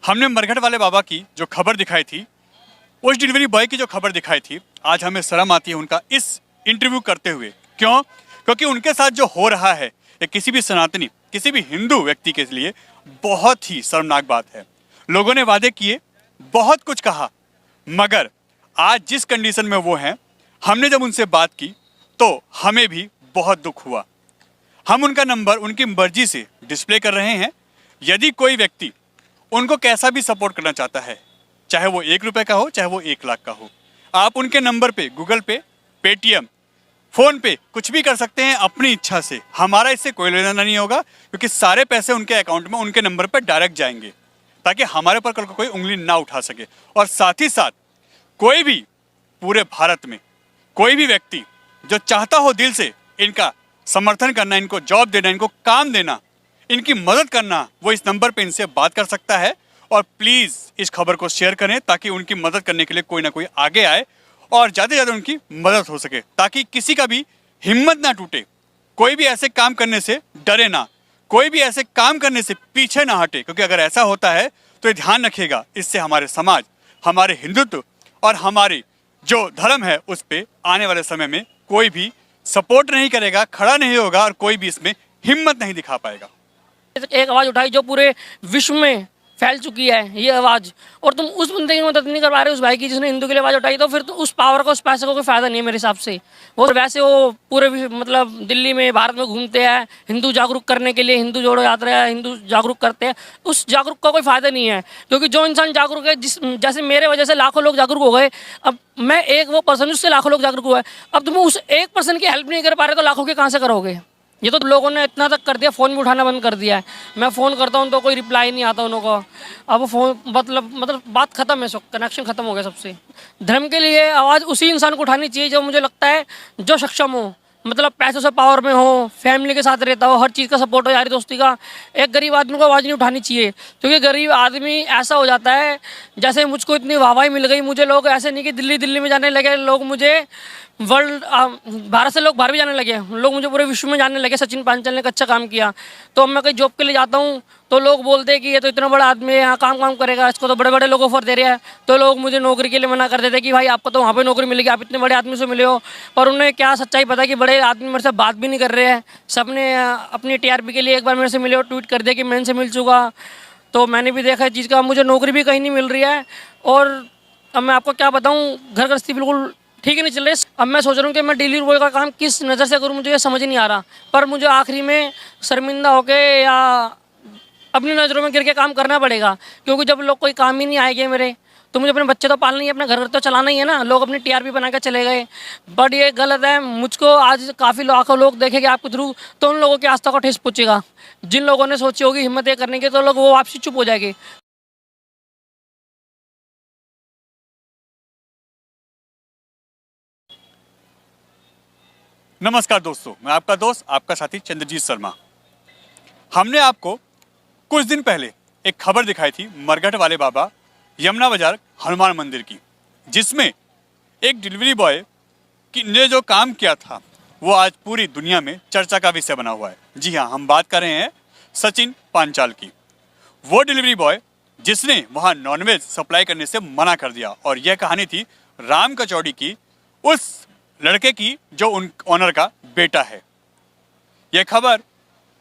हमने मरघट वाले बाबा की जो खबर दिखाई थी, उस डिलीवरी बॉय की जो खबर दिखाई थी, आज हमें शर्म आती है उनका इस इंटरव्यू करते हुए। क्यों? क्योंकि उनके साथ जो हो रहा है ये किसी भी सनातनी, किसी भी हिंदू व्यक्ति के लिए बहुत ही शर्मनाक बात है। लोगों ने वादे किए, बहुत कुछ कहा, मगर आज जिस कंडीशन में वो हैं, हमने जब उनसे बात की तो हमें भी बहुत दुख हुआ। हम उनका नंबर उनकी मर्जी से डिस्प्ले कर रहे हैं। यदि कोई व्यक्ति उनको कैसा भी सपोर्ट करना चाहता है, चाहे वो 1 रुपए का हो, चाहे वो 1 लाख का हो, आप उनके नंबर पे गूगल पे, पेटीएम, फोन पे कुछ भी कर सकते हैं अपनी इच्छा से। हमारा इससे कोई लेना नहीं होगा, क्योंकि सारे पैसे उनके अकाउंट में उनके नंबर पर डायरेक्ट जाएंगे, ताकि हमारे पर कल को कोई उंगली ना उठा सके। और साथ ही साथ कोई भी पूरे भारत में कोई भी व्यक्ति जो चाहता हो दिल से इनका समर्थन करना, इनको जॉब देना, इनको काम देना, इनकी मदद करना, वो इस नंबर पे इनसे बात कर सकता है। और प्लीज़ इस खबर को शेयर करें ताकि उनकी मदद करने के लिए कोई ना कोई आगे आए और ज़्यादा से ज़्यादा उनकी मदद हो सके, ताकि किसी का भी हिम्मत ना टूटे, कोई भी ऐसे काम करने से डरे ना, कोई भी ऐसे काम करने से पीछे ना हटे। क्योंकि अगर ऐसा होता है तो ये ध्यान रखिएगा, इससे हमारे समाज, हमारे हिंदुत्व और हमारे जो धर्म है उस पर आने वाले समय में कोई भी सपोर्ट नहीं करेगा, खड़ा नहीं होगा और कोई भी इसमें हिम्मत नहीं दिखा पाएगा। एक आवाज़ उठाई जो पूरे विश्व में फैल चुकी है ये आवाज़, और तुम उस बंदे की मदद नहीं कर पा रहे, उस भाई की जिसने हिंदू के लिए आवाज़ उठाई, तो फिर तो उस पावर का, उस पैसे का कोई फ़ायदा नहीं है मेरे हिसाब से। और वैसे वो पूरे मतलब दिल्ली में, भारत में घूमते हैं हिंदू जागरूक करने के लिए, हिंदू जोड़ो यात्रा है, हिंदू जागरूक करते हैं। उस जागरूक का कोई फ़ायदा नहीं है, क्योंकि जो इंसान जागरूक है, जैसे मेरे वजह से लाखों लोग जागरूक हो गए, अब मैं एक वो पर्सन, उससे लाखों लोग जागरूक हुए। अब तुम उस एक पर्सन की हेल्प नहीं कर पा रहे तो लाखों की कहाँ से करोगे? ये तो लोगों ने इतना तक कर दिया, फ़ोन भी उठाना बंद कर दिया है। मैं फ़ोन करता हूँ तो कोई रिप्लाई नहीं आता उन को। अब फ़ोन मतलब बात ख़त्म है, सब कनेक्शन ख़त्म हो गया सबसे। धर्म के लिए आवाज़ उसी इंसान को उठानी चाहिए जो मुझे लगता है जो सक्षम हो, मतलब पैसों से पावर में हो, फैमिली के साथ रहता हो, हर चीज़ का सपोर्ट हो, यारी दोस्ती का। एक गरीब आदमी को आवाज़ नहीं उठानी चाहिए, क्योंकि गरीब आदमी ऐसा हो जाता है, जैसे मुझको इतनी वाहवाही मिल गई, मुझे लोग ऐसे नहीं कि दिल्ली में जाने लगे लोग, मुझे वर्ल्ड भारत से लोग बाहर भी जाने लगे, लोग मुझे पूरे विश्व में जानने लगे। सचिन पांचाल ने अच्छा काम किया। तो अब मैं कहीं जॉब के लिए जाता हूँ तो लोग बोलते हैं कि ये तो इतना बड़ा आदमी है, यहाँ काम करेगा, इसको तो बड़े बड़े लोग ऑफर दे रहे हैं। तो लोग मुझे नौकरी के लिए मना कर देते हैं कि भाई आपको तो वहाँ पे नौकरी मिलेगी, आप इतने बड़े आदमी से मिले हो। पर उन्हें क्या सच्चाई पता कि बड़े आदमी मेरे से बात भी नहीं कर रहे हैं। सबने अपनी TRP के लिए एक बार मेरे से मिले और ट्वीट कर दिया कि मैं इनसे मिल चुका। तो मैंने भी देखा इस चीज़ का, मुझे नौकरी भी कहीं नहीं मिल रही है। और अब मैं आपको क्या बताऊँ, घर गृहस्थी बिल्कुल ठीक ही नहीं चल रही। अब मैं सोच रहा हूँ कि मैं डिलीवरी बॉय का काम किस नज़र से करूँ, मुझे ये समझ नहीं आ रहा। पर मुझे आखिरी में शर्मिंदा होके या अपनी नज़रों में गिर के काम करना पड़ेगा, क्योंकि जब लोग कोई काम ही नहीं आएंगे मेरे, तो मुझे अपने बच्चे तो पालना ही है, अपना घर तो चलाना ही है ना। लोग अपनी TRP बना के चले गए, बट ये गलत है। मुझको आज काफ़ी लाखों लोग देखेंगे आपके थ्रू, तो उन लोगों की आस्था को ठेस पहुँचेगा। जिन लोगों ने सोची होगी हिम्मत ये करने की, तो लोग वो वापसी चुप हो जाएंगे। नमस्कार दोस्तों, मैं आपका दोस्त, आपका साथी चंद्रजीत शर्मा। हमने आपको कुछ दिन पहले एक खबर दिखाई थी मरघट वाले बाबा यमुना बाजार हनुमान मंदिर की, जिसमें एक डिलीवरी बॉय ने जो काम किया था वो आज पूरी दुनिया में चर्चा का विषय बना हुआ है। जी हाँ, हम बात कर रहे हैं सचिन पांचाल की। वो डिलीवरी बॉय जिसने वहाँ नॉनवेज सप्लाई करने से मना कर दिया। और यह कहानी थी राम कचौड़ी की, उस लड़के की जो उन ऑनर का बेटा है। यह खबर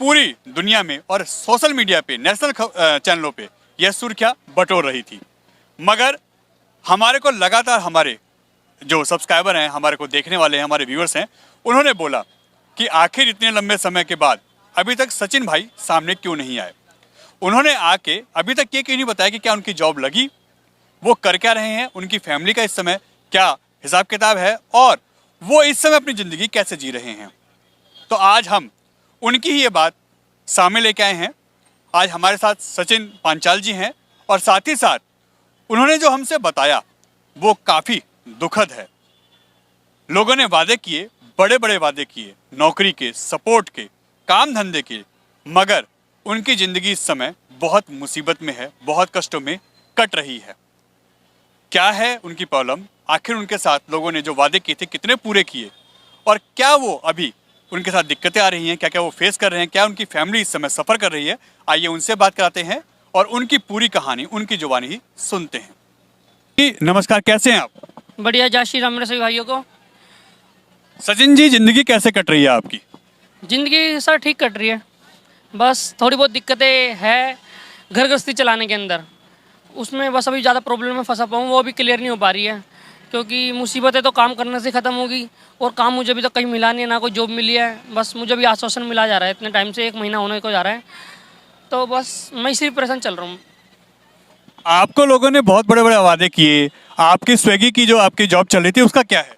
पूरी दुनिया में और सोशल मीडिया पे, नेशनल चैनलों पे यह सुर्खियां बटोर रही थी। मगर हमारे को लगातार हमारे जो सब्सक्राइबर हैं, हमारे को देखने वाले हैं, हमारे व्यूअर्स हैं, उन्होंने बोला कि आखिर इतने लंबे समय के बाद अभी तक सचिन भाई सामने क्यों नहीं आए। उन्होंने आके अभी तक ये क्यों नहीं बताया कि क्या उनकी जॉब लगी, वो कर क्या रहे हैं, उनकी फैमिली का इस समय क्या हिसाब किताब है और वो इस समय अपनी ज़िंदगी कैसे जी रहे हैं। तो आज हम उनकी ही ये बात सामने लेके आए हैं। आज हमारे साथ सचिन पांचाल जी हैं और साथ ही साथ उन्होंने जो हमसे बताया वो काफ़ी दुखद है। लोगों ने वादे किए, बड़े बड़े वादे किए, नौकरी के, सपोर्ट के, काम धंधे के, मगर उनकी ज़िंदगी इस समय बहुत मुसीबत में है, बहुत कष्टों में कट रही है। क्या है उनकी प्रॉब्लम, आखिर उनके साथ लोगों ने जो वादे किए थे कितने पूरे किए, और क्या वो अभी उनके साथ दिक्कतें आ रही हैं, क्या क्या वो फेस कर रहे हैं, क्या उनकी फैमिली इस समय सफ़र कर रही है। आइए उनसे बात कराते हैं और उनकी पूरी कहानी उनकी जुबानी ही सुनते हैं। जी, नमस्कार, कैसे हैं आप? बढ़िया, जय श्री राम मेरे सभी भाइयों को। सचिन जी, जिंदगी कैसे कट रही है आपकी? ज़िंदगी सर ठीक कट रही है, बस थोड़ी बहुत दिक्कतें हैं घर गृहस्थी चलाने के अंदर, उसमें बस अभी ज़्यादा प्रॉब्लम में फंसा पाऊँ, वो अभी क्लियर नहीं हो पा रही है। क्योंकि मुसीबतें तो काम करने से ख़त्म होगी, और काम मुझे अभी तक कहीं मिला नहीं है, ना कोई जॉब मिली है। बस मुझे अभी आश्वासन मिला जा रहा है, इतने टाइम से 1 महीना होने को जा रहा है, तो बस मैं इसी परेशान चल रहा हूँ। आपको लोगों ने बहुत बड़े बड़े वादे किए, आपकी स्विगी की जो आपकी जॉब चल रही थी उसका क्या है?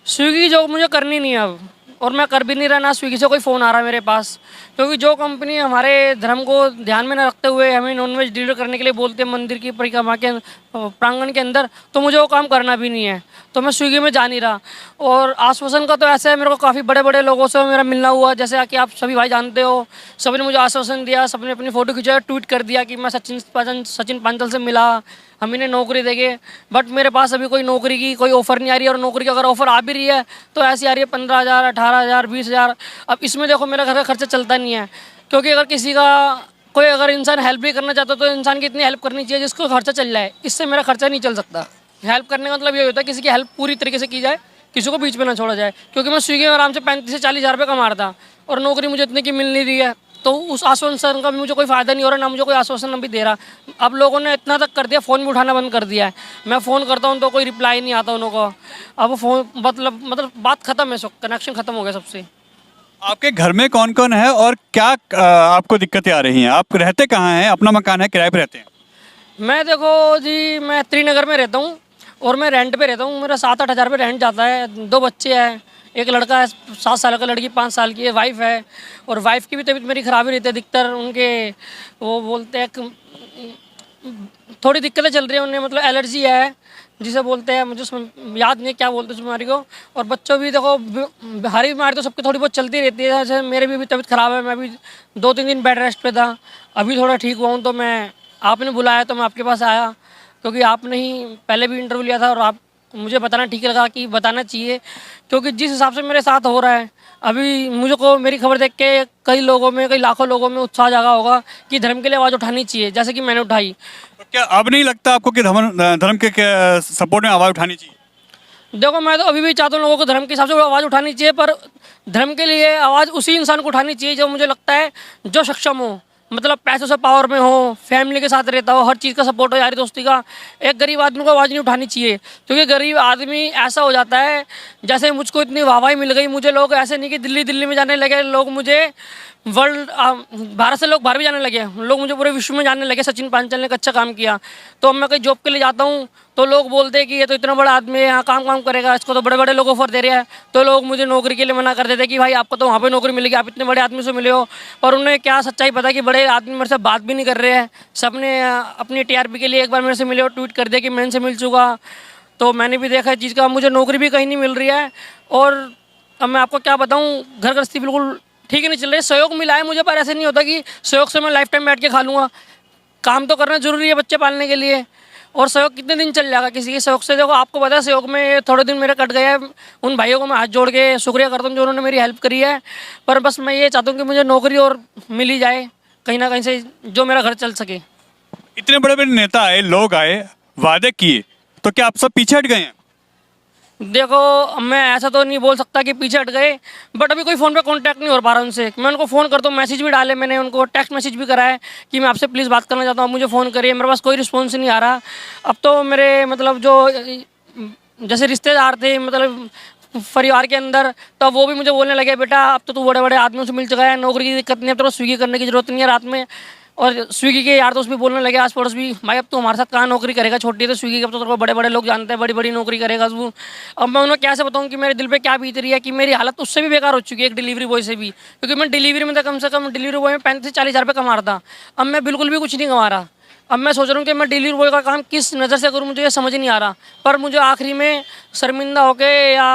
स्विगी की जॉब मुझे करनी नहीं है अब, और मैं कर भी नहीं रहा, ना स्विगी से कोई फ़ोन आ रहा है मेरे पास। क्योंकि जो कंपनी हमारे धर्म को ध्यान में न रखते हुए हमें नॉनवेज डिलीवर करने के लिए बोलते हैं मंदिर की परिक्रमा के प्रांगण के अंदर, तो मुझे वो काम करना भी नहीं है, तो मैं स्विगी में जा नहीं रहा। और आश्वासन का तो ऐसा है, मेरे को काफ़ी बड़े बड़े लोगों से मेरा मिलना हुआ, जैसे कि आप सभी भाई जानते हो, सभी ने मुझे आश्वासन दिया, सबने अपनी फ़ोटो खिंचाया, ट्वीट कर दिया कि मैं सचिन पांचल से मिला, हम इन्हें नौकरी देंगे। बट मेरे पास अभी कोई नौकरी की कोई ऑफ़र नहीं आ रही है, और नौकरी की अगर ऑफ़र आ भी रही है तो ऐसी आ रही है 15,000, 18,000, 20,000। अब इसमें देखो मेरा घर का खर्चा चलता नहीं है, क्योंकि अगर किसी का कोई अगर इंसान हेल्प भी करना चाहता है तो इंसान की इतनी हेल्प करनी चाहिए जिसको खर्चा चल जाए, इससे मेरा खर्चा नहीं चल सकता। हेल्प करने का मतलब ये होता है किसी की हेल्प पूरी तरीके से की जाए, किसी को बीच में ना छोड़ा जाए। क्योंकि मैं स्विगी में आराम से 35 से 40,000 रुपये कमा रहा था, और नौकरी मुझे इतने की मिल नहीं रही है, तो उस आश्वासन का भी मुझे कोई फ़ायदा नहीं हो रहा, ना मुझे कोई आश्वासन अभी दे रहा। अब लोगों ने इतना तक कर दिया, फ़ोन भी उठाना बंद कर दिया है। मैं फ़ोन करता हूँ तो कोई रिप्लाई नहीं आता उन लोगों का। अब फ़ोन मतलब बात ख़त्म है, सब कनेक्शन ख़त्म हो गया सबसे। आपके घर में कौन कौन है और क्या आपको दिक्कतें आ रही हैं? आप रहते कहाँ हैं? अपना मकान है, किराए पे रहते हैं? मैं देखो जी, मैं त्रिनगर में रहता हूँ, और मैं रेंट पे रहता हूँ। मेरा 7-8 हज़ार रुपये रेंट जाता है। 2 बच्चे हैं, एक लड़का है 7 साल का, लड़की 5 साल की है, वाइफ है। और वाइफ की भी तबीयत मेरी ख़राब ही रहती है अधिकतर। उनके वो बोलते हैं थोड़ी दिक्कतें चल रही है उन्हें, मतलब एलर्जी है जिसे बोलते हैं, मुझे याद नहीं क्या बोलते उस बीमारी को। और बच्चों भी देखो, भारी बीमारी तो सबकी थोड़ी बहुत चलती रहती है। जैसे मेरे भी तबीयत ख़राब है, मैं भी 2-3 दिन बेड रेस्ट पे था, अभी थोड़ा ठीक हुआ हूँ, तो मैं आपने बुलाया तो मैं आपके पास आया, क्योंकि आपने ही पहले भी इंटरव्यू लिया था, और आप मुझे बताना ठीक लगा कि बताना चाहिए। क्योंकि जिस हिसाब से मेरे साथ हो रहा है अभी, मुझे को मेरी खबर देख के कई लोगों में, कई लाखों लोगों में उत्साह जागा होगा कि धर्म के लिए आवाज़ उठानी चाहिए, जैसे कि मैंने उठाई। तो क्या अब नहीं लगता आपको कि धर्म के सपोर्ट में आवाज़ उठानी चाहिए? देखो, मैं तो अभी भी चाहता हूँ लोगों को धर्म के हिसाब से आवाज़ उठानी चाहिए, पर धर्म के लिए आवाज़ उसी इंसान को उठानी चाहिए जो मुझे लगता है जो सक्षम हो, मतलब पैसों से पावर में हो, फैमिली के साथ रहता हो, हर चीज़ का सपोर्ट हो, यारी दोस्ती का। एक गरीब आदमी को आवाज़ नहीं उठानी चाहिए, क्योंकि गरीब आदमी ऐसा हो जाता है, जैसे मुझको इतनी वाहवाही मिल गई, मुझे लोग ऐसे नहीं कि दिल्ली में जाने लगे लोग, मुझे वर्ल्ड भारत से लोग बाहर भी जाने लगे, लोग मुझे पूरे विश्व में जानने लगे, सचिन पांचल ने एक अच्छा काम किया। तो अब मैं कहीं जॉब के लिए जाता हूँ तो लोग बोलते हैं कि ये तो इतना बड़ा आदमी है, यहाँ काम करेगा, इसको तो बड़े बड़े लोग ऑफर दे रहे हैं। तो लोग मुझे नौकरी के लिए मना कर देते हैं कि भाई आपको तो वहाँ पे नौकरी मिलेगी, आप इतने बड़े आदमी से मिले हो। पर उन्हें क्या सच्चाई पता कि बड़े आदमी मेरे से बात भी नहीं कर रहे हैं। सबने अपनी टीआरपी के लिए एक बार मेरे से मिले और ट्वीट कर दिया कि मैं इनसे मिल चुका। तो मैंने भी देखा इस चीज़ का, मुझे नौकरी भी कहीं नहीं मिल रही है। और अब मैं आपको क्या बताऊँ, घर गृहस्थी बिल्कुल ठीक ही नहीं चल रही है। सहयोग मिला है मुझे, पर ऐसे नहीं होता कि सहयोग से मैं लाइफ टाइम बैठ के खा लूँगा। काम तो करना जरूरी है बच्चे पालने के लिए, और सहयोग कितने दिन चल जाएगा किसी के सहयोग से। देखो आपको पता है, सहयोग में थोड़े दिन मेरे कट गए हैं। उन भाइयों को मैं हाथ जोड़ के शुक्रिया करता हूँ जो उन्होंने मेरी हेल्प करी है। पर बस मैं ये चाहता हूँ कि मुझे नौकरी और मिल ही जाए कहीं ना कहीं से, जो मेरा घर चल सके। इतने बड़े बड़े नेता आए, लोग आए, वादे किए, तो क्या आप सब पीछे हट गए हैं? देखो, मैं ऐसा तो नहीं बोल सकता कि पीछे हट गए, बट अभी कोई फ़ोन पे कांटेक्ट नहीं हो पा रहा उनसे। मैं उनको फ़ोन करता हूँ, मैसेज भी डाले मैंने उनको, टेक्स्ट मैसेज भी करा है कि मैं आपसे प्लीज़ बात करना चाहता हूँ, मुझे फ़ोन करिए। मेरे पास कोई रिस्पॉन्स नहीं आ रहा। अब तो मेरे मतलब जो जैसे रिश्तेदार थे, मतलब परिवार के अंदर, तो वो भी मुझे बोलने लगे बेटा अब तो तू बड़े बड़े आदमियों से मिल चुका है, नौकरी की दिक्कत नहीं है, अब तो स्विगी करने की ज़रूरत नहीं है रात में। और स्विगी के यार दोस्त भी बोलने लगे, आस पड़ोस भी, भाई अब तू हमारे साथ कहाँ नौकरी करेगा, छोटी है तो स्विगी के, अब तो तेरे को बड़े बड़े लोग जानते हैं, बड़ी बड़ी नौकरी करेगा तू। अब मैं उन्हें कैसे बताऊँ कि मेरे दिल पे क्या बीत रही है, कि मेरी हालत उससे भी बेकार हो चुकी है, एक डिलीवरी बॉय से भी। क्योंकि मैं डिलीवरी में था, कम से कम डिलीवरी बॉय में 35 से 40 हज़ार रुपये कमा रहा था। अब मैं बिल्कुल भी कुछ नहीं कमा रहा। अब मैं सोच रहा हूँ कि मैं डिलीवरी बॉय का काम किस नज़र से करूँ, मुझे ये समझ नहीं आ रहा। पर मुझे आखिरी में शर्मिंदा होकर या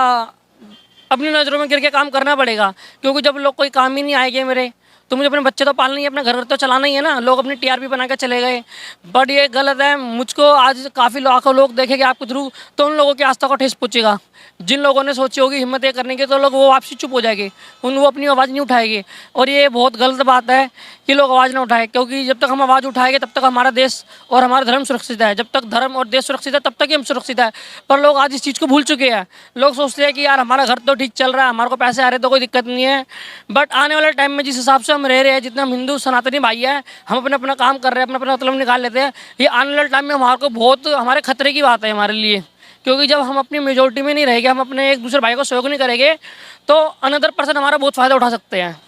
अपनी नज़रों में गिर के काम करना पड़ेगा, क्योंकि जब लोग कोई काम ही नहीं आएंगे मेरे, तो मुझे अपने बच्चे तो पालना ही है, अपना घर तो चलाना ही है ना। लोग अपनी टीआरपी बना के चले गए, बट ये गलत है। मुझको आज काफ़ी लाखों लोग देखेंगे आपके थ्रू, तो उन लोगों की आस्था को ठेस पहुँचेगा। जिन लोगों ने सोची होगी हिम्मत ये करने की, तो लोग वो वापसी चुप हो जाएंगे, वो अपनी आवाज़ नहीं उठाएंगे। और ये बहुत गलत बात है कि लोग आवाज़ ना उठाएं, क्योंकि जब तक हम आवाज़ उठाएंगे तब तक हमारा देश और हमारा धर्म सुरक्षित है। जब तक धर्म और देश सुरक्षित है तब तक ही हम सुरक्षित है। पर लोग आज इस चीज़ को भूल चुके हैं। लोग सोचते हैं कि यार हमारा घर तो ठीक चल रहा है, हमारे को पैसे आ रहे तो कोई दिक्कत नहीं है। बट आने वाले टाइम में जिस हिसाब से हम रह रहे हैं, जितने हम हिंदू सनातनी भाई हैं, हम अपना अपना काम कर रहे हैं, अपना अपना मतलब निकाल लेते हैं, ये आने वाले टाइम में हमारे को बहुत हमारे खतरे की बात है हमारे लिए। क्योंकि जब हम अपनी मेजोरिटी में नहीं रहेंगे, हम अपने एक दूसरे भाई को सहयोग नहीं करेंगे, तो अनदर पर्सन हमारा बहुत फ़ायदा उठा सकते हैं।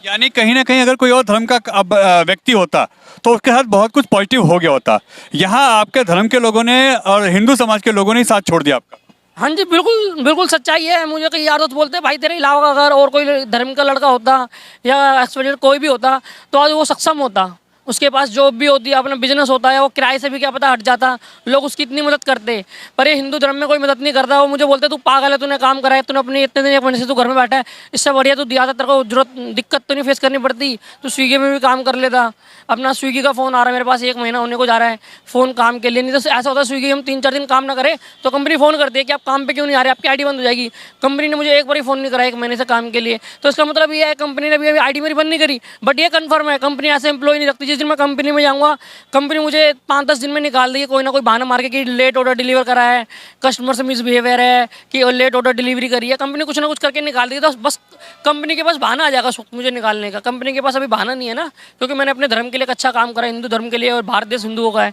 यानी कहीं ना कहीं अगर कोई और धर्म का अब व्यक्ति होता तो उसके साथ बहुत कुछ पॉजिटिव हो गया होता। यहाँ आपके धर्म के लोगों ने और हिंदू समाज के लोगों ने ही साथ छोड़ दिया आपका। हाँ जी, बिल्कुल बिल्कुल सच्चाई है। मुझे कई यार दोस्त बोलते हैं भाई तेरे अलावा अगर और कोई धर्म का लड़का होता या एक्सपेक्टेड कोई भी होता तो आज वो सक्षम होता, उसके पास जॉब भी होती है, अपना बिजनेस होता है, वो किराए से भी क्या पता हट जाता, लोग उसकी इतनी मदद करते। पर ये हिंदू धर्म में कोई मदद नहीं करता। वो मुझे बोलते तू पागल है, तूने काम करा है, तूने अपने इतने दिन 1 महीने से तू घर में बैठा है, इससे बढ़िया तू दिया था, तेरे को जरूरत दिक्कत तो नहीं फेस करनी पड़ती, तू स्विगी में भी काम कर लेता। अपना स्विगी का फ़ोन आ रहा है मेरे पास, 1 महीना होने को जा रहा है, फ़ोन काम के लिए। नहीं तो ऐसा होता है स्विगी हम 3-4 दिन काम ना करें तो कंपनी फ़ोन करती है कि आप काम पे क्यों नहीं आ रहे, आपकी आईडी बंद हो जाएगी। कंपनी ने मुझे एक बार ही फ़ोन नहीं करा 1 महीने से काम के लिए, तो इसका मतलब ये है कंपनी ने भी अभी आईडी मेरी बंद नहीं करी। बट ये कंफर्म है कंपनी ऐसे एम्प्लॉय नहीं रखती। जिस दिन मैं कंपनी में जाऊँगा, कंपनी मुझे 5-10 दिन में निकाल देगी, कोई ना कोई बहाना मार के कि लेट ऑर्डर डिलीवर करा है, कस्टमर से मिसबिहेवियर है, कि लेट ऑर्डर डिलीवरी करी है, कंपनी कुछ ना कुछ करके निकाल देगी। तो बस कंपनी के पास बहाना आ जाएगा उस वक्त मुझे निकालने का। कंपनी के पास अभी बहाना नहीं है ना, क्योंकि मैंने अपने धर्म के लिए एक अच्छा काम करा, हिंदू धर्म के लिए, और भारत देश हिंदुओं का है।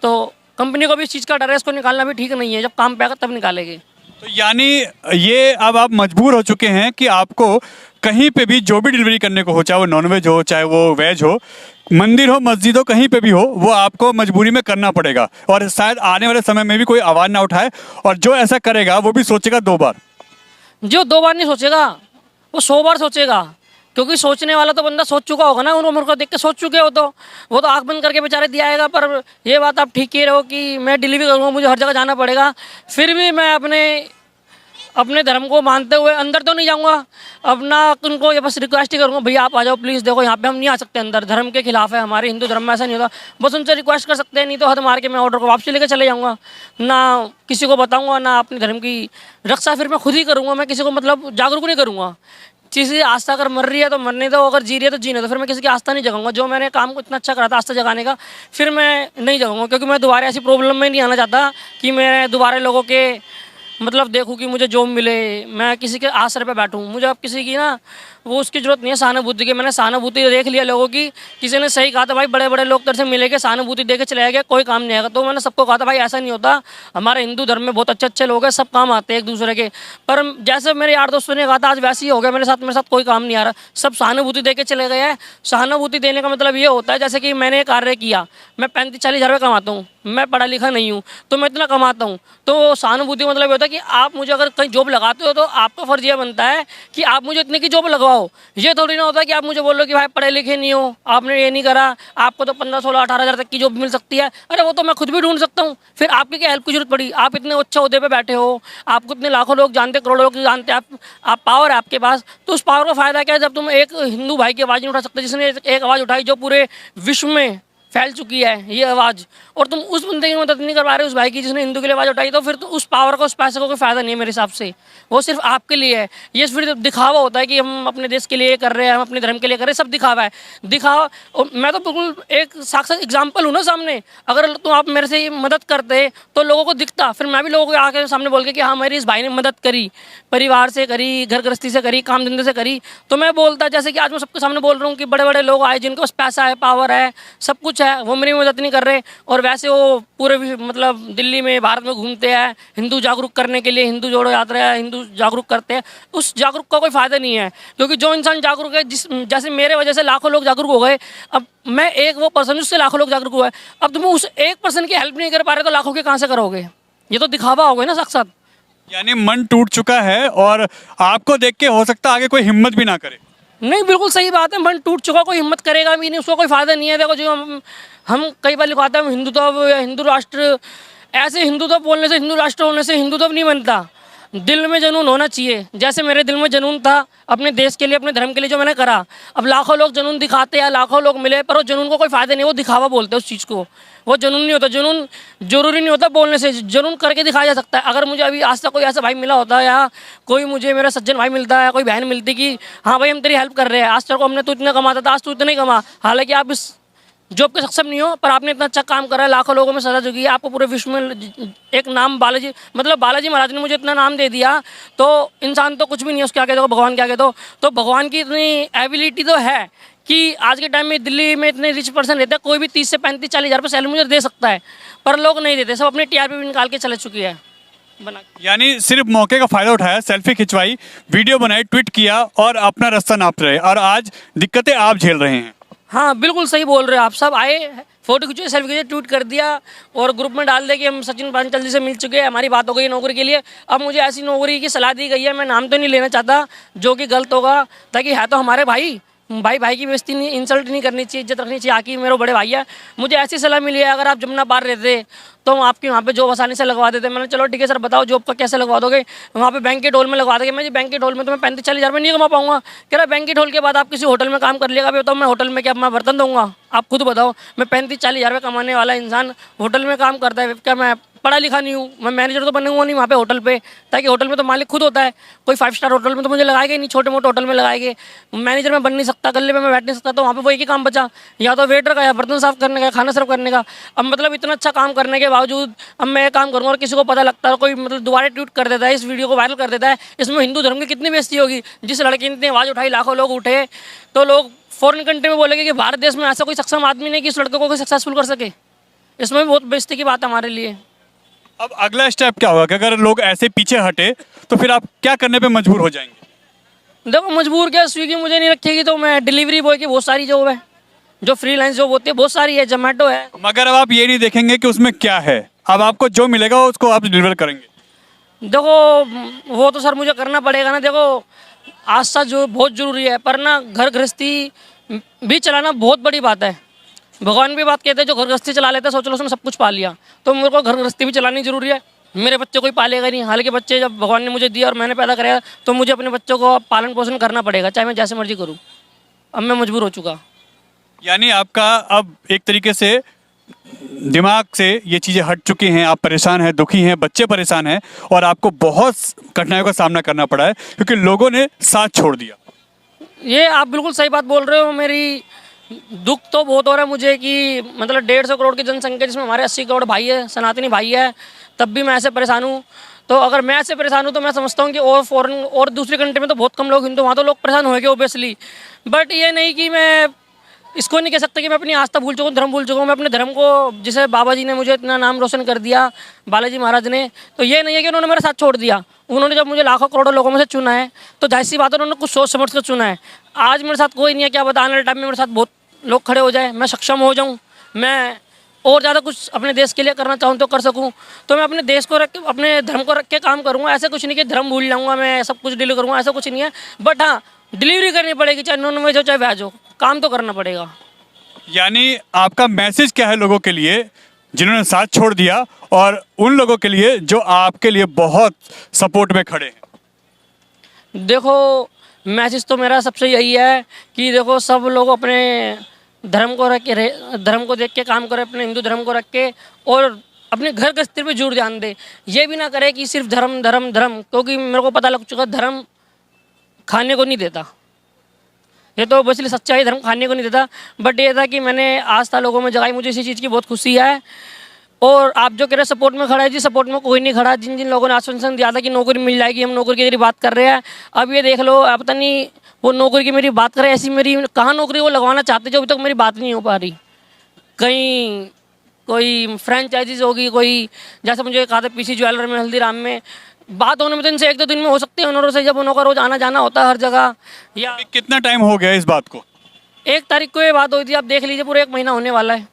तो कंपनी को भी इस चीज़ का डर है, इसको निकालना भी ठीक नहीं है। जब काम पे आएगा तब निकालेगी। तो यानी ये अब आप मजबूर हो चुके हैं कि आपको कहीं पे भी जो भी डिलीवरी करने को हो, चाहे वो नॉनवेज हो चाहे वो वेज हो, मंदिर हो मस्जिद हो, कहीं पे भी हो, वो आपको मजबूरी में करना पड़ेगा। और शायद आने वाले समय में भी कोई आवाज़ ना उठाए, और जो ऐसा करेगा वो भी सोचेगा 2 बार। जो 2 बार नहीं सोचेगा वो 100 बार सोचेगा, क्योंकि सोचने वाला तो बंदा सोच चुका होगा ना। उन उम्र को देख के सोच चुके हो तो वो तो आँख बंद करके बेचारे दिया आएगा। पर ये बात आप ठीक ही रहो कि मैं डिलीवरी करूँगा, मुझे हर जगह जाना पड़ेगा, फिर भी मैं अपने धर्म को मानते हुए अंदर तो नहीं जाऊँगा। अपना उनको ये बस रिक्वेस्ट ही करूँगा, भैया आप आ जाओ प्लीज़, देखो यहाँ पे हम नहीं आ सकते अंदर, धर्म के खिलाफ है, हमारे हिंदू धर्म में ऐसा नहीं होता। बस उनसे रिक्वेस्ट कर सकते हैं, नहीं तो हद मार के मैं ऑर्डर को वापसी लेके चले जाऊँगा। ना किसी को बताऊँगा, ना अपने धर्म की रक्षा फिर मैं खुद ही करूँगा। मैं किसी को मतलब जागरूक नहीं करूँगा। किसी की आस्था अगर मर रही है तो मरने दो, अगर जी रही है तो जीने दो। फिर मैं किसी की आस्था नहीं जगाऊंगा। जो मैंने काम को इतना अच्छा करा था आस्था जगाने का, फिर मैं नहीं जगाऊंगा, क्योंकि मैं दोबारा ऐसी प्रॉब्लम में नहीं आना चाहता कि मैं दोबारा लोगों के मतलब देखूं कि मुझे जॉब मिले, मैं किसी के आसरे पे बैठूं। मुझे अब किसी की ना वो उसकी ज़रूरत नहीं है सहानुभूति की। मैंने सहानुभूति देख लिया लोगों की। किसी ने सही कहा था भाई बड़े बड़े लोग तेरे से मिलेंगे, सहानुभूति दे के चले गए, कोई काम नहीं आएगा। तो मैंने सबको कहा था भाई ऐसा नहीं होता, हमारे हिंदू धर्म में बहुत अच्छे अच्छे लोग हैं, सब काम आते हैं एक दूसरे के। पर जैसे मेरे यार दोस्तों ने कहा था आज वैसे ही हो गया मेरे साथ कोई काम नहीं आ रहा, सब सहानुभूति दे के चले गए हैं। सहानुभूति देने का मतलब ये होता है जैसे कि मैंने कार्य किया, मैं 35-40 हज़ार रुपये कमाता हूँ, मैं पढ़ा लिखा नहीं हूँ तो मैं इतना कमाता हूँ, तो सहानुभूति मतलब ये होता है कि आप मुझे अगर कहीं जॉब लगाते हो तो आपका फर्ज ये बनता है कि आप मुझे इतने की जॉब लगवाओ। ये थोड़ी ना होता है कि आप मुझे बोलो कि भाई पढ़े लिखे नहीं हो, आपने ये नहीं करा, आपको तो 15-16-18 हज़ार तक की जॉब मिल सकती है। अरे वो तो मैं खुद भी ढूंढ सकता हूँ, फिर आपकी क्या हेल्प की जरूरत पड़ी? आप इतने अच्छे ओहदे पे बैठे हो, आपको इतने लाखों लोग जानते, करोड़ों लोग जानते, आप पावर है आपके पास, तो उस पावर का फायदा क्या है जब तुम एक हिंदू भाई की आवाज़ नहीं उठा सकते, जिसने एक आवाज़ उठाई जो पूरे विश्व में फैल चुकी है ये आवाज़, और तुम उस बंदे की मदद नहीं कर पा रहे उस भाई की जिसने हिंदू के लिए आवाज़ उठाई, तो फिर तो उस पावर का उस पैसे का कोई फ़ायदा नहीं है मेरे हिसाब से। वो सिर्फ आपके लिए है। ये फिर दिखावा होता है कि हम अपने देश के लिए कर रहे हैं, हम अपने धर्म के लिए कर रहे हैं, सब दिखावा है। दिखावा, और मैं तो बिल्कुल एक साक्षात एग्जाम्पल हूँ ना सामने। अगर तुम आप मेरे से मदद करते तो लोगों को दिखता, फिर मैं भी लोगों को आके सामने बोल के कि हाँ मेरी इस भाई ने मदद करी, परिवार से करी, घर गृहस्थी से करी, काम धंधे से करी, तो मैं बोलता। जैसे कि आज मैं सबके सामने बोल रहा हूँ कि बड़े बड़े लोग आए जिनके पास पैसा है, पावर है, सब कुछ है, वो मेरी मदद नहीं कर रहे, और वैसे वो पूरे मतलब दिल्ली में भारत में घूमते हैं हिंदू जागरूक करने के लिए, हिंदू जोड़ो यात्रा है, हिंदू जागरूक करते हैं। उस जागरूक का कोई फ़ायदा नहीं है, क्योंकि जो इंसान जागरूक है, जैसे मेरे वजह से लाखों लोग जागरूक हो गए, अब मैं एक वो पर्सन उससे लाखों लोग जागरूक हुआ है, अब तुम उस एक पर्सन की हेल्प नहीं कर पा रहे तो लाखों की कहाँ से करोगे? ये तो दिखावा हो गया ना साक्षात। यानी मन टूट चुका है और आपको देख के हो सकता है आगे कोई हिम्मत भी ना करे। नहीं, बिल्कुल सही बात है। मन टूट चुका, कोई हिम्मत करेगा भी नहीं, उसको कोई फ़ायदा नहीं है। देखो जो हम कई बार लिखवाते हैं हिंदुत्व या हिंदू राष्ट्र, ऐसे हिंदुत्व बोलने से, हिंदू राष्ट्र होने से हिंदुत्व नहीं बनता। दिल में जुनून होना चाहिए। जैसे मेरे दिल में जुनून था अपने देश के लिए, अपने धर्म के लिए, जो मैंने करा। अब लाखों लोग जुनून दिखाते हैं, लाखों लोग मिले, पर वो जुनून को कोई फ़ायदा नहीं, वो दिखावा बोलते हैं उस चीज़ को। वो जुनून नहीं होता। जुनून जरूरी नहीं होता बोलने से, जुनून करके दिखाया जा सकता है। अगर मुझे अभी आज तक कोई ऐसा भाई मिला होता, या कोई मुझे मेरा सज्जन भाई मिलता है, कोई बहन मिलती कि हाँ भाई हम तेरी हेल्प कर रहे हैं, आज तक हमने तो इतना कमाता था, आज तू इतना ही कमा, हालांकि आप इस जॉब के सक्षम नहीं हो, पर आपने इतना अच्छा काम करा है, लाखों लोगों में सजा चुकी है, आपको पूरे विश्व में एक नाम बालाजी, मतलब बालाजी महाराज ने मुझे इतना नाम दे दिया, तो इंसान तो कुछ भी नहीं है उसके आगे, तो भगवान के आगे तो भगवान की इतनी एबिलिटी तो है कि आज के टाइम में दिल्ली में इतने रिच पर्सन रहते हैं, कोई भी 30 से 35-40 हज़ार रुपये सैलरी मुझे दे सकता है, पर लोग नहीं देते, सब अपने टीआरपी निकाल के चले चुकी है बना। यानी सिर्फ मौके का फायदा उठाया, सेल्फी खिंचवाई, वीडियो बनाई, ट्वीट किया और अपना रास्ता नाप रहे, और आज दिक्कतें आप झेल रहे हैं। हाँ बिल्कुल सही बोल रहे हो आप। सब आए, फोटो खींचे, सेल्फी खींचे, ट्वीट कर दिया और ग्रुप में डाल दे कि हम सचिन पांचाल जी से मिल चुके हैं, हमारी बात हो गई नौकरी के लिए। अब मुझे ऐसी नौकरी की सलाह दी गई है, मैं नाम तो नहीं लेना चाहता जो कि गलत होगा, ताकि है तो हमारे भाई भाई की बेइज्जती नहीं, इंसल्ट नहीं करनी चाहिए, इज्जत रखनी चाहिए। आके मेरे बड़े भाई है, मुझे ऐसी सलाह मिली है, अगर आप जमुना पार रहते तो हम आपके वहाँ पे जॉब आसानी से लगवा देते। मैंने चलो ठीक है सर, बताओ जॉब का कैसे लगवा दोगे? वहाँ पे बैंकेट हॉल में लगवा देंगे। मैं जी बैंकेट हॉल में तो मैं 35-40 हज़ार में नहीं कमा पाऊंगा। कह रहा बैंकेट हॉल के बाद आप किसी होटल में काम कर लिएगा। बताओ मैं होटल में क्या मैं बर्तन दूंगा? आप खुद बताओ। मैं 35-40 हज़ार रुपये कमाने वाला इंसान होटल में काम करता है, क्या मैं पढ़ा लिखा नहीं हूँ? मैं मैनेजर तो बनूंगा नहीं वहाँ पे होटल पे, ताकि होटल में तो मालिक खुद होता है। कोई 5 स्टार होटल में तो मुझे लगाएगा ही नहीं, छोटे मोटे होटल में लगाएंगे। मैनेजर में बन नहीं सकता, गले में मैं बैठ नहीं सकता, तो वहाँ पे वो एक ही काम बचा, या तो वेटर का, या बर्तन साफ करने का, खाना सर्व करने का। अब मतलब इतना अच्छा काम करने के बावजूद अब मैं काम करूँगा और किसी को पता लगता है, कोई मतलब दोबारा ट्वीट कर देता है, इस वीडियो को वायरल कर देता है, इसमें हिंदू धर्म की कितनी बेइज्जती होगी। जिस लड़की ने इतनी आवाज़ उठाई, लाखों लोग उठे, तो लोग फॉरेन कंट्री में बोलेंगे कि भारत देश में ऐसा कोई सक्षम आदमी नहीं कि इस लड़के को कोई सक्सेसफुल कर सके। इसमें भी बहुत बेइज्जती की बात है हमारे लिए। अब अगला स्टेप क्या होगा कि अगर लोग ऐसे पीछे हटे तो फिर आप क्या करने पे मजबूर हो जाएंगे? देखो मजबूर क्या, स्विगी मुझे नहीं रखेगी तो मैं डिलीवरी बॉय की बहुत सारी जॉब है, जो फ्रीलांस जॉब होती है बहुत सारी है, जोमेटो है। मगर अब आप ये नहीं देखेंगे कि उसमें क्या है, अब आपको जो मिलेगा उसको आप डिलीवर करेंगे। देखो वो तो सर मुझे करना पड़ेगा ना। देखो आस्था जो बहुत ज़रूरी है, पर ना घर गृहस्थी भी चलाना बहुत बड़ी बात है। भगवान भी बात कहते हैं, जो घर गृहस्थी चला लेता है सोच लो उसने सब कुछ पा लिया। तो मेरे को घर गृहस्थी भी चलानी जरूरी है। मेरे बच्चे कोई पालेगा नहीं, हालांकि बच्चे जब भगवान ने मुझे दिया और मैंने पैदा कराया, तो मुझे अपने बच्चों को पालन पोषण करना पड़ेगा, चाहे मैं जैसे मर्जी करूँ। अब मैं मजबूर हो चुका। यानी आपका अब एक तरीके से दिमाग से ये चीज़ें हट चुकी हैं, आप परेशान हैं, दुखी हैं, बच्चे परेशान हैं, और आपको बहुत कठिनाइयों का सामना करना पड़ा है क्योंकि लोगों ने साथ छोड़ दिया। ये आप बिल्कुल सही बात बोल रहे हो। मेरी दुख तो बहुत हो रहा है मुझे कि मतलब 150 करोड़ की जनसंख्या, जिसमें हमारे 80 करोड़ भाई है, सनातनी भाई है, तब भी मैं ऐसे परेशान हूँ। तो अगर मैं ऐसे परेशान हूँ तो मैं समझता हूँ कि और फॉरेन और दूसरी कंट्री में तो बहुत कम लोग हिंदू, वहाँ तो लोग परेशान होंगे ओबियसली। बट ये नहीं कि मैं इसको नहीं कह सकता कि मैं अपनी आस्था भूल चुका हूँ, धर्म भूल चुका हूँ। मैं अपने धर्म को, जिसे बाबा जी ने मुझे इतना नाम रोशन कर दिया, बालाजी महाराज ने, तो ये नहीं है कि उन्होंने मेरा साथ छोड़ दिया। उन्होंने जब मुझे लाखों करोड़ों लोगों में से चुना है, तो जाहिर सी बात है उन्होंने कुछ सोच समझ कर चुना है। आज मेरे साथ कोई नहीं है, क्या पता आने वाले टाइम में मेरे साथ बहुत लोग खड़े हो जाए, मैं सक्षम हो जाऊँ, मैं और ज़्यादा कुछ अपने देश के लिए करना चाहूँ तो कर सकूँ। तो मैं अपने देश को रख के, अपने धर्म को रख के काम करूँगा। ऐसे कुछ नहीं कि धर्म भूल जाऊँगा, मैं सब कुछ डिलीवर करूँगा, ऐसा कुछ नहीं है। बट हाँ, डिलीवरी करनी पड़ेगी, चाहे नॉन वेज हो चाहे वेज हो, काम तो करना पड़ेगा। यानी आपका मैसेज क्या है लोगों के लिए जिन्होंने साथ छोड़ दिया, और उन लोगों के लिए जो आपके लिए बहुत सपोर्ट में खड़े हैं? देखो मैसेज तो मेरा सबसे यही है कि देखो सब लोग अपने धर्म को रख के, धर्म को देख के काम करें, अपने हिंदू धर्म को रख के, और अपने घर गृहस्थी पे जरूर ध्यान दे। ये भी ना करे कि सिर्फ धर्म धर्म धर्म, क्योंकि मेरे को पता लग चुका धर्म खाने को नहीं देता। ये तो बस सच्चाई, धर्म खाने को नहीं देता। बट ये था कि मैंने आस्था लोगों में जगाई, मुझे इसी चीज़ की बहुत खुशी है। और आप जो कह रहे हैं सपोर्ट में खड़ा है, जी सपोर्ट में कोई नहीं खड़ा। जिन जिन लोगों ने आश्वासन दिया था कि नौकरी मिल जाएगी, हम नौकरी की तेरी बात कर रहे हैं, अब ये देख लो, पता नहीं वो नौकरी की मेरी बात कर रहे हैं, ऐसी मेरी कहाँ नौकरी वो लगवाना चाहते जो अभी तक मेरी बात नहीं हो पा रही। कहीं कोई फ्रेंचाइजीज होगी, कोई जैसे मुझे कहा था पीसी ज्वेलर में, हल्दीराम में, बात होने में तो इनसे 1-2 दिन में हो सकती है उन्होंने से, जब उन्होंने रोज आना जाना होता है हर जगह। या अभी कितना टाइम हो गया इस बात को? 1 तारीख को ये बात हुई थी, आप देख लीजिए पूरा 1 महीना होने वाला है।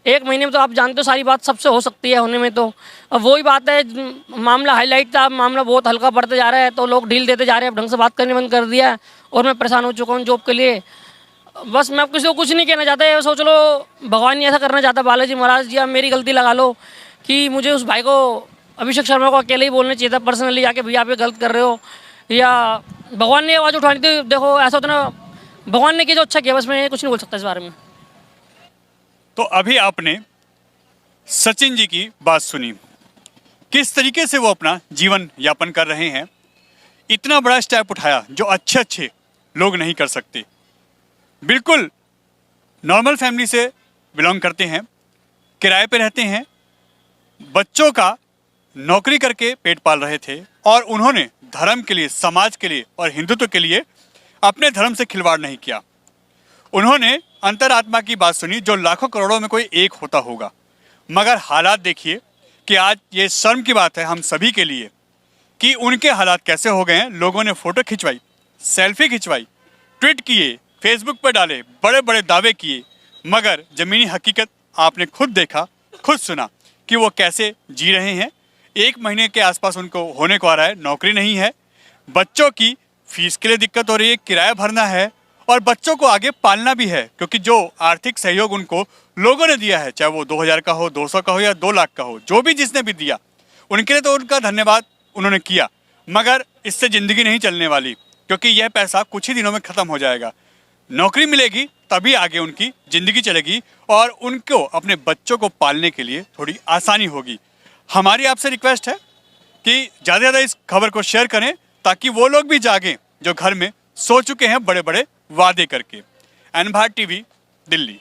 1 महीने में तो आप जानते हो सारी बात सबसे हो सकती है होने में। तो अब वही बात है, मामला हाईलाइट था, अब मामला बहुत हल्का पड़ते जा रहा है, तो लोग ढील देते जा रहे हैं, अब ढंग से बात करने बंद कर दिया है, और मैं परेशान हो चुका हूँ जॉब के लिए। बस मैं किसी को कुछ नहीं कहना चाहता, सोच लो भगवान नहीं ऐसा करना चाहता, बालाजी महाराज जी आप मेरी गलती लगा लो कि मुझे उस भाई को अभिषेक शर्मा को अकेले ही बोलना चाहिए था पर्सनली जाके, भैया आप ये गलत कर रहे हो, या भगवान ने आवाज़ उठानी थी। देखो ऐसा होता ना, भगवान ने किया जो अच्छा किया, बस मैं कुछ नहीं बोल सकता इस बारे में। तो अभी आपने सचिन जी की बात सुनी, किस तरीके से वो अपना जीवन यापन कर रहे हैं। इतना बड़ा स्टेप उठाया जो अच्छे अच्छे लोग नहीं कर सकते। बिल्कुल नॉर्मल फैमिली से बिलोंग करते हैं, किराए पे रहते हैं, बच्चों का नौकरी करके पेट पाल रहे थे, और उन्होंने धर्म के लिए, समाज के लिए और हिंदुत्व के लिए अपने धर्म से खिलवाड़ नहीं किया। उन्होंने अंतरात्मा की बात सुनी जो लाखों करोड़ों में कोई एक होता होगा। मगर हालात देखिए कि आज ये शर्म की बात है हम सभी के लिए कि उनके हालात कैसे हो गए हैं। लोगों ने फोटो खिंचवाई, सेल्फी खिंचवाई, ट्वीट किए, फेसबुक पर डाले, बड़े बड़े दावे किए, मगर ज़मीनी हकीकत आपने खुद देखा, खुद सुना कि वो कैसे जी रहे हैं। 1 महीने के आसपास उनको होने को आ रहा है, नौकरी नहीं है, बच्चों की फीस के लिए दिक्कत हो रही है, किराया भरना है और बच्चों को आगे पालना भी है, क्योंकि जो आर्थिक सहयोग उनको लोगों ने दिया है, चाहे वो 2000 का हो, 200 का हो या 2 लाख का हो, जो भी जिसने भी दिया, उनके लिए तो उनका धन्यवाद उन्होंने किया। मगर इससे ज़िंदगी नहीं चलने वाली, क्योंकि यह पैसा कुछ ही दिनों में ख़त्म हो जाएगा। नौकरी मिलेगी तभी आगे उनकी ज़िंदगी चलेगी और उनको अपने बच्चों को पालने के लिए थोड़ी आसानी होगी। हमारी आपसे रिक्वेस्ट है कि ज़्यादा से ज़्यादा इस खबर को शेयर करें ताकि वो लोग भी जागें जो घर में सो चुके हैं बड़े बड़े वादे करके। N Bharat TV, Delhi.